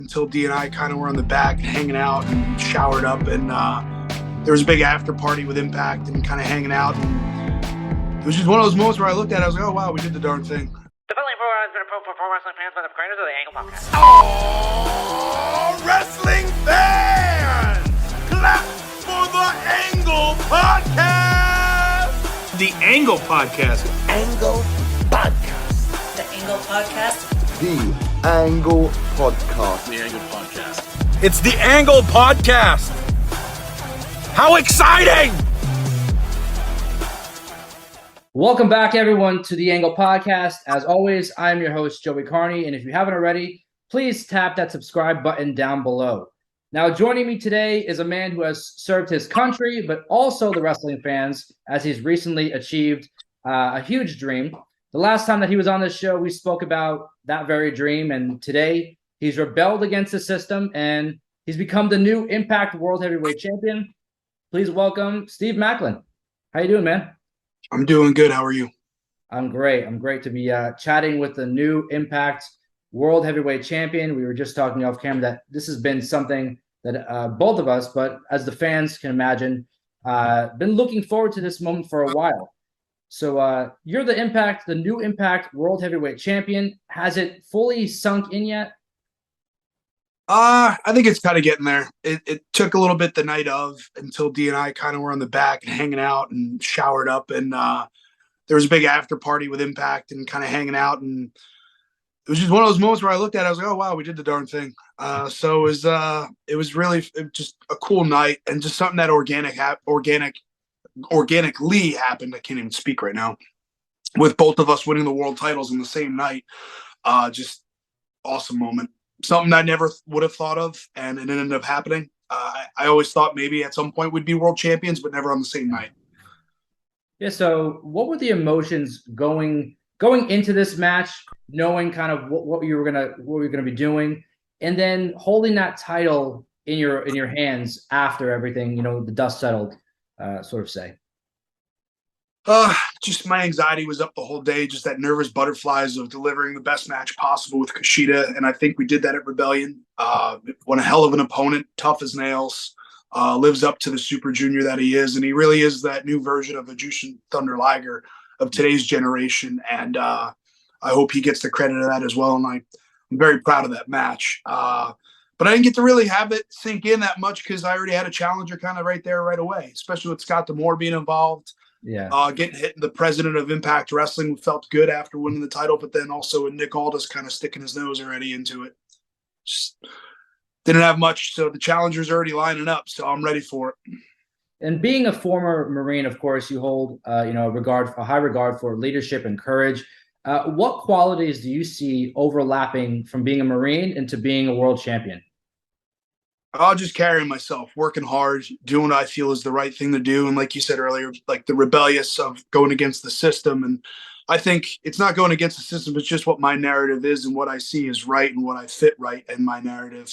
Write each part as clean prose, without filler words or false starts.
until D and I kind of were on the back hanging out and showered up, and there was a big after party with Impact and kind of hanging out, and it was just one of those moments where I looked at it, I was like, oh wow, we did the darn thing. The following program has been approved for pro wrestling fans by the creators of the Angle Podcast. Oh, wrestling fans! Clap for the Angle Podcast! The Angle Podcast. Angle Podcast. The Angle Podcast. The Angle Podcast. The Angle Podcast. It's the Angle Podcast. How exciting! Welcome back, everyone, to the Angle Podcast. As always, I'm your host, Joey Karni, and if you haven't already, please tap that subscribe button down below. Now, joining me today is a man who has served his country, but also the wrestling fans, as he's recently achieved a huge dream. The last time that he was on this show, we spoke about that very dream, and today he's rebelled against the system, and he's become the new Impact World Heavyweight Champion. Please welcome Steve Maclin. How you doing, man? I'm doing good. How are you? I'm great. I'm great to be chatting with the new Impact World Heavyweight Champion. We were just talking off camera that this has been something that both of us, but as the fans can imagine, been looking forward to this moment for a while. So you're the new Impact World Heavyweight Champion. Has it fully sunk in yet? I think it's kind of getting there. It took a little bit the night of until D and I kind of were on the back and hanging out and showered up, and there was a big after party with Impact and kind of hanging out, and it was just one of those moments where I looked at it, I was like, oh wow, we did the darn thing. So it was really just a cool night and just something that organically happened. I can't even speak right now, with both of us winning the world titles in the same night. Just awesome moment. Something I never would have thought of, and it ended up happening. I always thought maybe at some point we'd be world champions, but never on the same night. Yeah. So, what were the emotions going into this match, knowing kind of what you were gonna be doing, and then holding that title in your hands after everything, the dust settled, sort of say. Just my anxiety was up the whole day, just that nervous butterflies of delivering the best match possible with Kushida. And I think we did that at Rebellion. Won a hell of an opponent, tough as nails, lives up to the super junior that he is. And he really is that new version of a Jushin Thunder Liger of today's generation. And I hope he gets the credit of that as well. And I'm very proud of that match. But I didn't get to really have it sink in that much because I already had a challenger kind of right there right away, especially with Scott D'Amore being involved. Yeah, getting hit, the president of Impact Wrestling felt good after winning the title, but then also with Nick Aldis kind of sticking his nose already into it. Just didn't have much, so the challenger's already lining up, so I'm ready for it. And being a former Marine, of course, you hold a high regard for leadership and courage. What qualities do you see overlapping from being a Marine into being a world champion? I'll just carry myself, working hard, doing what I feel is the right thing to do. And like you said earlier, like the rebellious of going against the system. And I think it's not going against the system, it's just what my narrative is and what I see is right and what I fit right in my narrative.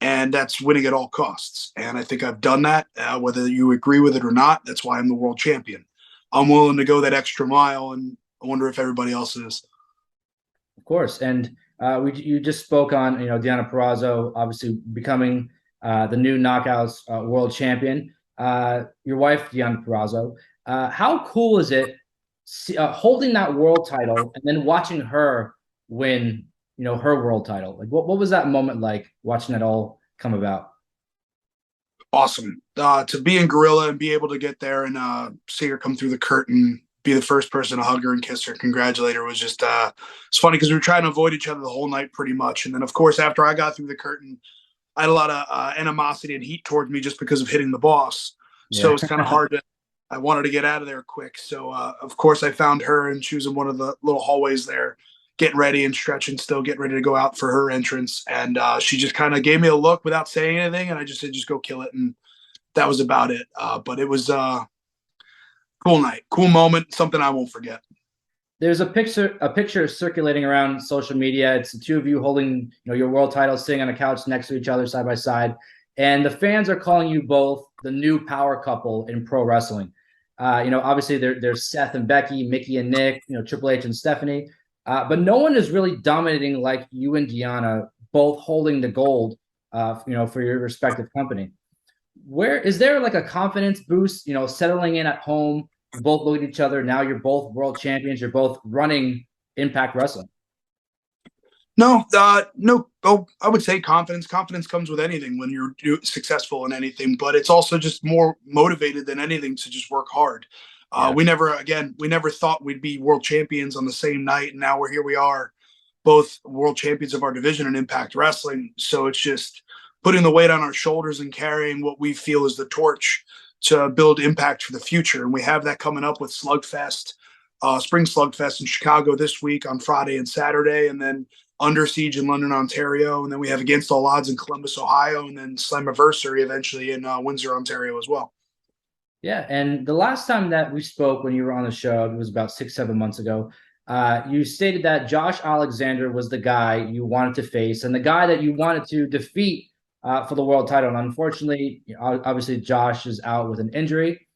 And that's winning at all costs. And I think I've done that, whether you agree with it or not. That's why I'm the world champion. I'm willing to go that extra mile, and I wonder if everybody else is. Of course. And you just spoke on, Deonna Purrazzo obviously becoming the new Knockouts world champion. Your wife, Deonna Purrazo. How cool is it holding that world title and then watching her win, her world title? Like, what was that moment like, watching it all come about? Awesome. To be in Gorilla and be able to get there and see her come through the curtain, be the first person to hug her and kiss her, congratulate her, was just it's funny because we were trying to avoid each other the whole night pretty much. And then, of course, after I got through the curtain, I had a lot of animosity and heat towards me just because of hitting the boss. Yeah. So it's kind of hard I wanted to get out of there quick. So, of course, I found her, and she was in one of the little hallways there, getting ready and stretching, still getting ready to go out for her entrance. And she just kind of gave me a look without saying anything. And I just said, just go kill it. And that was about it. But it was a cool night, cool moment, something I won't forget. There's a picture circulating around social media. It's the two of you holding, your world titles, sitting on a couch next to each other, side by side. And the fans are calling you both the new power couple in pro wrestling. Obviously there's Seth and Becky, Mickey and Nick, Triple H and Stephanie. But no one is really dominating like you and Deonna both holding the gold, for your respective company. Where is there like a confidence boost, settling in at home, you both look at each other. Now you're both world champions. You're both running Impact Wrestling. No, no. Oh, I would say confidence. Confidence comes with anything when you're successful in anything, but it's also just more motivated than anything to just work hard. Yeah. We never thought we'd be world champions on the same night, and now we are, both world champions of our division in Impact Wrestling. So it's just putting the weight on our shoulders and carrying what we feel is the torch to build Impact for the future. And we have that coming up with Slugfest, Spring Slugfest in Chicago this week on Friday and Saturday, and then Under Siege in London, Ontario, and then we have Against All Odds in Columbus, Ohio, and then Slammiversary eventually in Windsor, Ontario as well. Yeah, and the last time that we spoke when you were on the show, it was about 6-7 months ago. You stated that Josh Alexander was the guy you wanted to face and the guy that you wanted to defeat for the world title. And unfortunately, obviously Josh is out with an injury,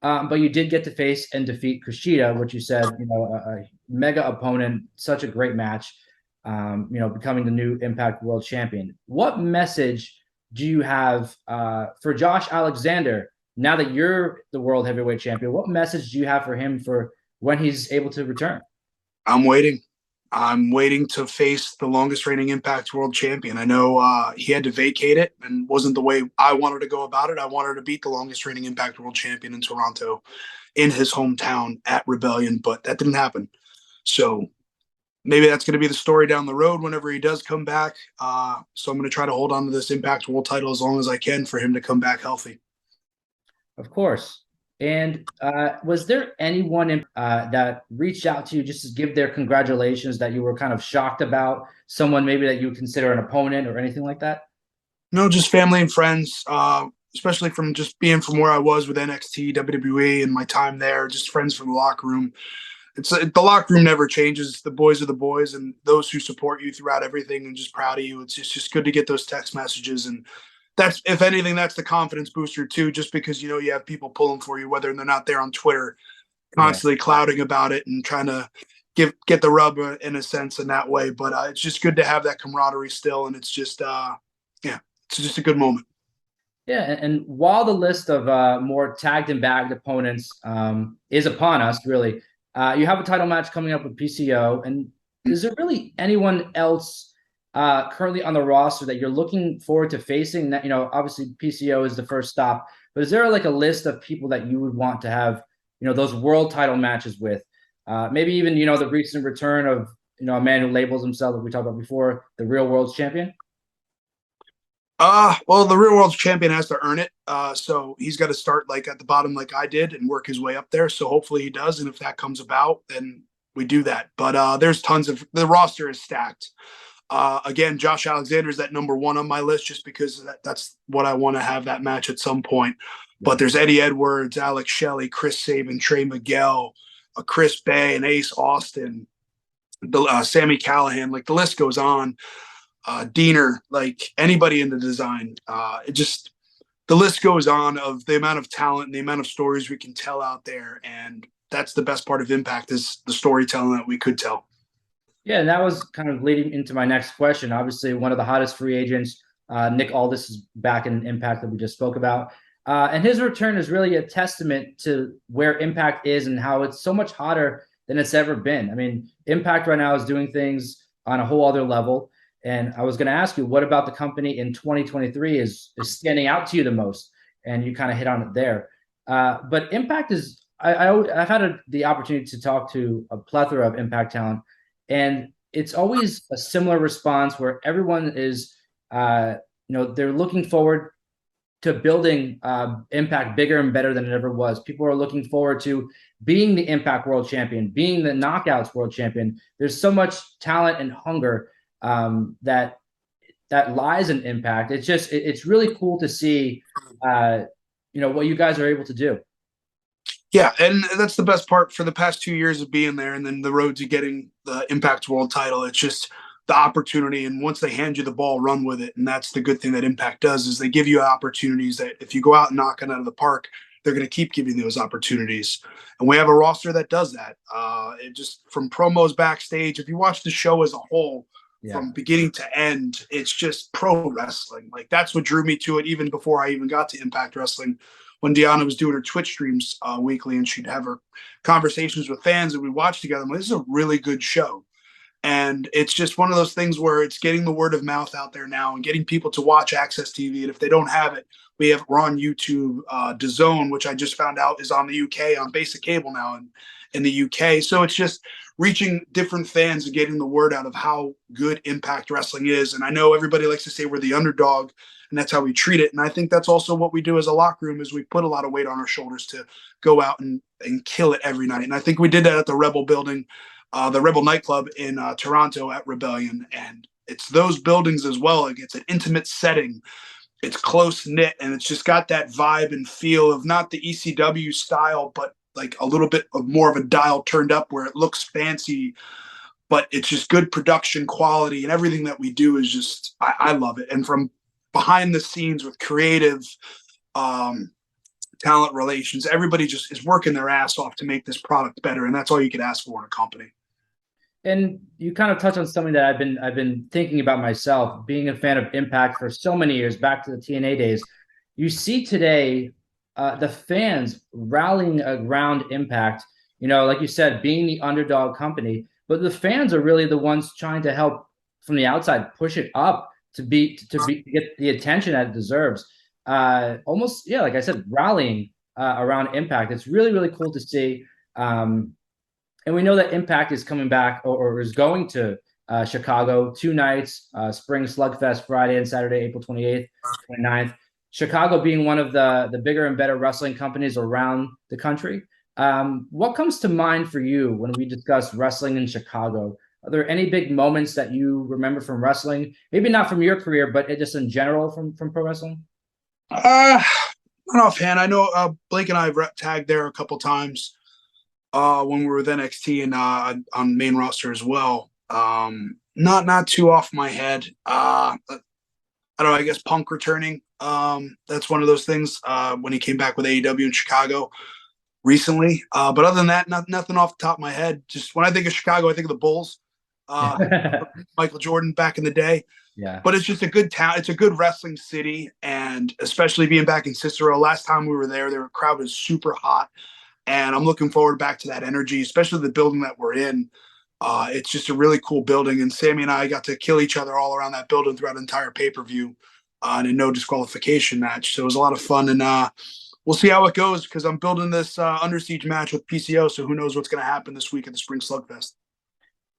but you did get to face and defeat Kushida, which you said, a mega opponent, such a great match. Becoming the new Impact World Champion. What message do you have for Josh Alexander now that you're the World Heavyweight Champion? What message do you have for him for when he's able to return? I'm waiting. I'm waiting to face the longest reigning Impact World Champion. I know he had to vacate it and wasn't the way I wanted to go about it. I wanted to beat the longest reigning Impact World Champion in Toronto in his hometown at Rebellion, but that didn't happen. So maybe that's going to be the story down the road whenever he does come back. So I'm going to try to hold on to this Impact World title as long as I can for him to come back healthy. Of course. And was there anyone that reached out to you just to give their congratulations that you were kind of shocked about? Someone maybe that you would consider an opponent or anything like that? No, just family and friends, especially from just being from where I was with NXT, WWE, and my time there, just friends from the locker room. The locker room never changes. The boys are the boys, and those who support you throughout everything and just proud of you. It's just good to get those text messages, and that's, if anything, that's the confidence booster too. Just because you have people pulling for you, whether they're not there on Twitter, constantly clouding about it and trying to get the rub in a sense in that way. But it's just good to have that camaraderie still, and it's just it's just a good moment. Yeah, and while the list of more tagged and bagged opponents is upon us, really. You have a title match coming up with PCO, and is there really anyone else currently on the roster that you're looking forward to facing? That obviously PCO is the first stop, but is there like a list of people that you would want to have those world title matches with? Maybe even the recent return of a man who labels himself, like we talked about before, the Real World's Champion. Well, the Real World's Champion has to earn it. So he's got to start like at the bottom like I did and work his way up there. So hopefully he does. And if that comes about, then we do that. But there's tons of, the roster is stacked. Again, Josh Alexander is that number one on my list just because that's what I want to have that match at some point. But there's Eddie Edwards, Alex Shelley, Chris Sabin, Trey Miguel, Chris Bay, and Ace Austin, Sammy Callahan. Like the list goes on. Diener, like anybody in the design. The list goes on of the amount of talent and the amount of stories we can tell out there. And that's the best part of Impact, is the storytelling that we could tell. Yeah, and that was kind of leading into my next question. Obviously, one of the hottest free agents, Nick Aldis, is back in Impact that we just spoke about. And his return is really a testament to where Impact is and how it's so much hotter than it's ever been. I mean, Impact right now is doing things on a whole other level. And I was going to ask you, what about the company in 2023 is standing out to you the most? And you kind of hit on it there. But Impact is, I've had the opportunity to talk to a plethora of Impact talent, and it's always a similar response where everyone is, they're looking forward to building Impact bigger and better than it ever was. People are looking forward to being the Impact World Champion, being the Knockouts World Champion. There's so much talent and hunger that lies in Impact. It's really cool to see, what you guys are able to do. Yeah, and that's the best part for the past 2 years of being there, and then the road to getting the Impact World title. It's just the opportunity, and once they hand you the ball, run with it. And that's the good thing that Impact does, is they give you opportunities that if you go out and knock it out of the park, they're going to keep giving those opportunities. And we have a roster that does that. It just, from promos backstage, if you watch the show as a whole, from beginning to end. It's just pro wrestling. Like that's what drew me to it even before I even got to Impact Wrestling. When Deonna was doing her Twitch streams weekly and she'd have her conversations with fans and we'd watch together, I'm like, this is a really good show. And it's just one of those things where it's getting the word of mouth out there now and getting people to watch Access TV. And if they don't have it, we're on YouTube. DAZN, which I just found out is on the UK on basic cable now in the UK. So it's just reaching different fans and getting the word out of how good Impact Wrestling is. And I know everybody likes to say we're the underdog and that's how we treat it. And I think that's also what we do as a locker room is we put a lot of weight on our shoulders to go out and kill it every night. And I think we did that at the Rebel building. The Rebel nightclub in Toronto at Rebellion. And it's those buildings as well. Like it's an intimate setting. It's close knit. And it's just got that vibe and feel of not the ECW style, but like a little bit of more of a dial turned up where it looks fancy, but it's just good production quality and everything that we do is just, I love it. And from behind the scenes with creative, talent relations, everybody just is working their ass off to make this product better. And that's all you can ask for in a company. And you kind of touched on something that I've been thinking about myself, being a fan of Impact for so many years, back to the TNA days. You see today the fans rallying around Impact, you know, like you said, being the underdog company, but the fans are really the ones trying to help from the outside push it up to get the attention that it deserves. Almost, yeah, like I said, rallying around Impact. It's really, really cool to see. And we know that Impact is coming back or is going to Chicago 2 nights, Spring Slugfest Friday and Saturday, April 28th, 29th. Chicago being one of the bigger and better wrestling companies around the country. What comes to mind for you when we discuss wrestling in Chicago? Are there any big moments that you remember from wrestling? Maybe not from your career, but just in general from pro wrestling? Not offhand. I know Blake and I have tagged there a couple times. When we were with NXT and on main roster as well. Not too off my head. I don't know, I guess Punk returning. That's one of those things when he came back with AEW in Chicago recently. But other than that, nothing off the top of my head. Just when I think of Chicago, I think of the Bulls. Michael Jordan back in the day. Yeah. But it's just a good town. It's a good wrestling city. And especially being back in Cicero, last time we were there, the crowd was super hot. And I'm looking forward back to that energy, especially the building that we're in. It's just a really cool building. And Sammy and I got to kill each other all around that building throughout the entire pay-per-view in a no disqualification match. So it was a lot of fun. And we'll see how it goes because I'm building this Under Siege match with PCO. So who knows what's going to happen this week at the Spring Slugfest.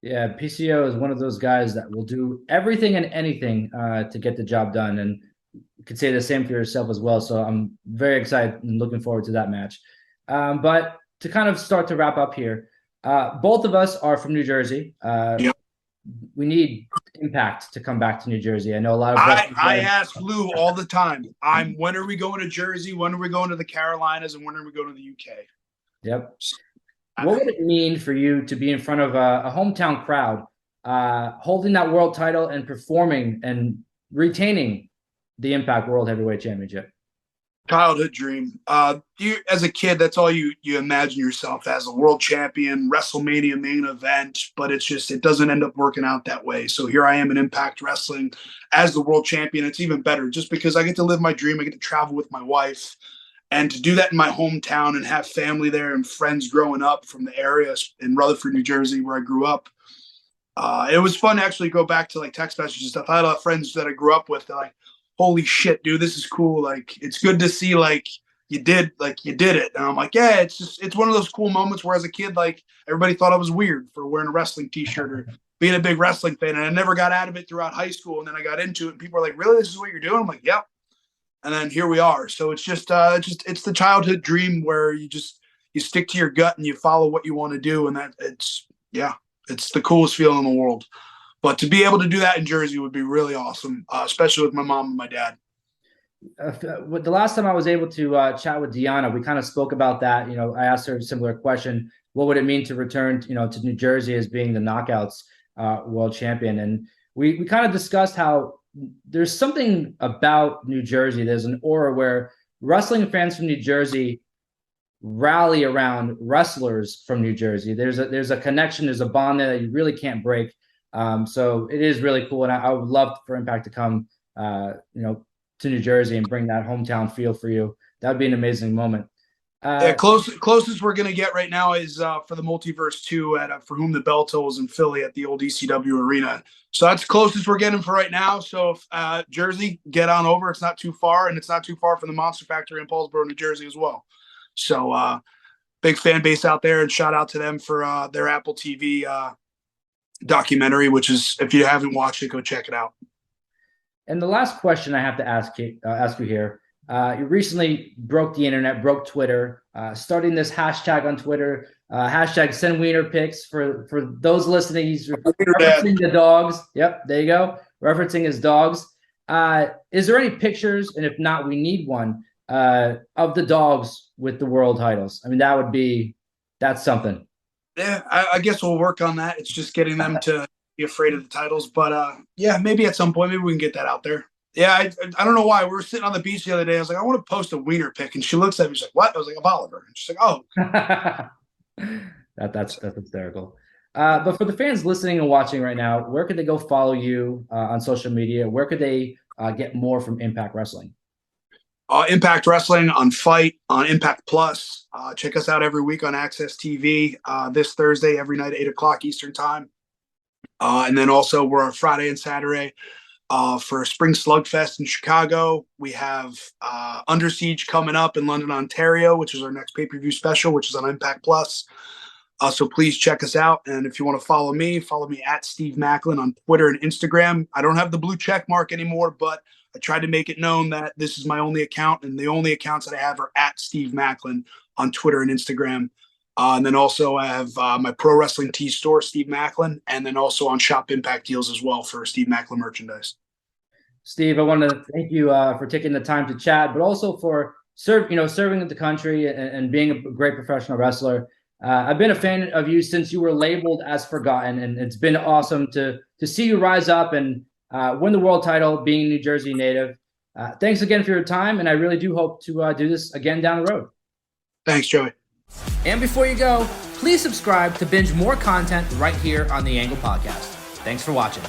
Yeah, PCO is one of those guys that will do everything and anything to get the job done. And you could say the same for yourself as well. So I'm very excited and looking forward to that match. But to kind of start to wrap up here, both of us are from New Jersey. Yep. We need Impact to come back to New Jersey. I know a lot of I ask Lou all the time. When are we going to Jersey? When are we going to the Carolinas? And when are we going to the UK? Yep. What would it mean for you to be in front of a hometown crowd, holding that world title and performing and retaining the Impact World Heavyweight Championship? Childhood dream. You as a kid, that's all you imagine yourself as, a world champion, WrestleMania main event, but it doesn't end up working out that way. So here I am in Impact Wrestling as the world champion. It's even better just because I get to live my dream. I get to travel with my wife and to do that in my hometown and have family there and friends growing up from the area in Rutherford, New Jersey, where I grew up. It was fun to actually go back to like text messages and stuff. I had a lot of friends that I grew up with. They're like, holy shit, dude, this is cool. Like, it's good to see like you did it. And I'm like, yeah, it's one of those cool moments where as a kid, like everybody thought I was weird for wearing a wrestling t-shirt or being a big wrestling fan. And I never got out of it throughout high school. And then I got into it and people are like, really, this is what you're doing? I'm like, yep. And then here we are. So it's just it's the childhood dream where you stick to your gut and you follow what you want to do. And it's the coolest feeling in the world. But to be able to do that in Jersey would be really awesome, especially with my mom and my dad. The last time I was able to chat with Deonna, we kind of spoke about that. You know, I asked her a similar question. What would it mean to return, to New Jersey as being the Knockouts world champion? And we kind of discussed how there's something about New Jersey. There's an aura where wrestling fans from New Jersey rally around wrestlers from New Jersey. There's a connection. There's a bond there that you really can't break. So it is really cool, and I would love for Impact to come, to New Jersey and bring that hometown feel for you. That would be an amazing moment. Closest we're gonna get right now is for the Multiverse 2 at For Whom the Bell Tolls in Philly at the old ECW arena. So that's closest we're getting for right now. So if Jersey, get on over. It's not too far, and it's not too far from the Monster Factory in Paulsboro, New Jersey as well. So big fan base out there, and shout out to them for their Apple TV documentary, which is, if you haven't watched it, go check it out. And the last question I have to ask you here. You recently broke the internet, broke Twitter, starting this hashtag on Twitter, hashtag send wiener pics for those listening. He's referencing the dogs. Yep, there you go. Referencing his dogs. Is there any pictures, and if not, we need one, of the dogs with the world titles? I mean, that's something. Yeah, I guess we'll work on that. It's just getting them to be afraid of the titles. But yeah, maybe at some point, maybe we can get that out there. Yeah, I don't know why. We were sitting on the beach the other day. I was like, I want to post a wiener pic. And she looks at me. She's like, what? I was like, of Oliver. And she's like, oh. That's hysterical. But for the fans listening and watching right now, where could they go follow you on social media? Where could they get more from Impact Wrestling? Impact Wrestling on Fight, on Impact Plus. Check us out every week on Access TV this Thursday, every night at 8 o'clock Eastern Time. And then also we're on Friday and Saturday for Spring Slugfest in Chicago. We have Under Siege coming up in London, Ontario, which is our next pay-per-view special, which is on Impact Plus. So please check us out. And if you want to follow me at Steve Maclin on Twitter and Instagram. I don't have the blue check mark anymore, but I tried to make it known that this is my only account, and the only accounts that I have are at Steve Maclin on Twitter and Instagram. And then also I have my Pro Wrestling Tee store, Steve Maclin, and then also on Shop Impact Deals as well for Steve Maclin merchandise. Steve, I want to thank you for taking the time to chat, but also for serving the country and being a great professional wrestler. I've been a fan of you since you were labeled as forgotten, and it's been awesome to see you rise up and win the world title, being a New Jersey native. Thanks again for your time, and I really do hope to do this again down the road. Thanks, Joey. And before you go, please subscribe to binge more content right here on the Angle Podcast. Thanks for watching.